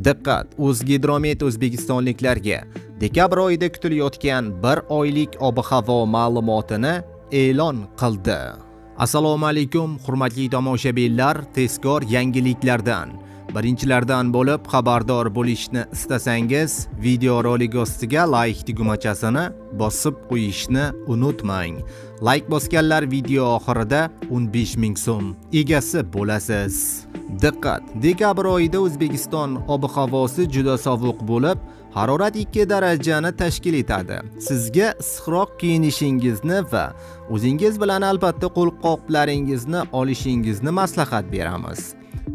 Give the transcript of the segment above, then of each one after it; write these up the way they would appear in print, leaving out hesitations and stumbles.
Diqqat! O'zgidromet o'zbekistonliklarga dekabr oyida kutilayotgan 1 oylik ob-havo ma'lumotini e'lon qildi. Assalomu alaykum, hurmatli tomoshabinlar, tezkor yangiliklardan birinchilardan bo'lib xabardor bo'lishni istasangiz, videorolik ostiga like tugmachasini bosib qo'yishni unutmang. Like bosganlar video oxirida 15 ming so'm egasi bo'lasiz. Diqqat! Dekabr oyida O'zbekiston ob-havosi juda sovuq bo'lib, harorat 2 darajani tashkil etadi. Sizga issiqroq kiyinishingizni va o'zingiz bilan albatta qo'lqoplaringizni olishingizni maslahat beramiz.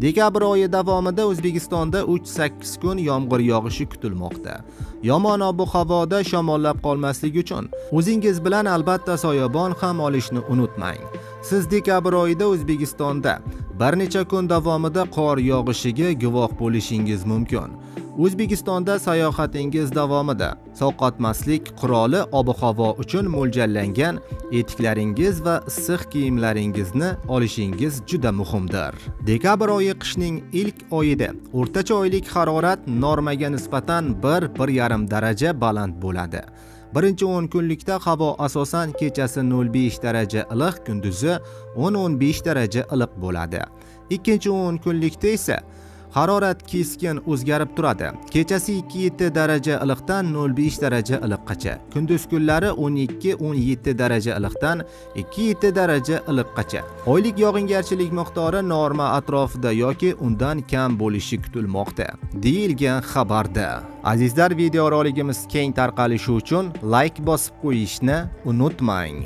Dekabr oyi davomida O'zbekistonda 3-8 kun yomg'ir yog'ishi kutilmoqda. Yomon ob-havoda shamollab qolmasligi uchun o'zingiz bilan albatta soyabon ham olishni unutmang. Siz dekabr oyida O'zbekistonda bir necha kun davomida qor yog'ishiga guvoh bo'lishingiz mumkin. O'zbekistonda sayohatingiz davomida sovqotmaslik quroli ob-havo uchun mo'ljallangan etiklaringiz va issiq kiyimlaringizni olishingiz juda muhimdir. Dekabr oyi qishning ilk oyida o'rtacha oylik harorat normaga nisbatan 1-1,5 daraja baland bo'ladi. Birinchi 10 kunlikda havo asosan kechasi 0,5 daraja iliq, kunduzi 10-15 daraja iliq bo'ladi. Ikkinchi 10 kunlikda esa harorat keskin o'zgarib turadi. Kechasi 2-7 daraja iliqdan 0,5 daraja iliqqacha, kunduz kunlari 12-17 daraja iliqdan 2-7 daraja iliqqacha. Oylik yog'ingarchilik miqdori norma atrofida yoki undan kam bo'lishi kutilmoqda, deyilgan xabarda. Azizlar, videorolikimiz keng tarqalishi uchun like bosib qo'yishni unutmang.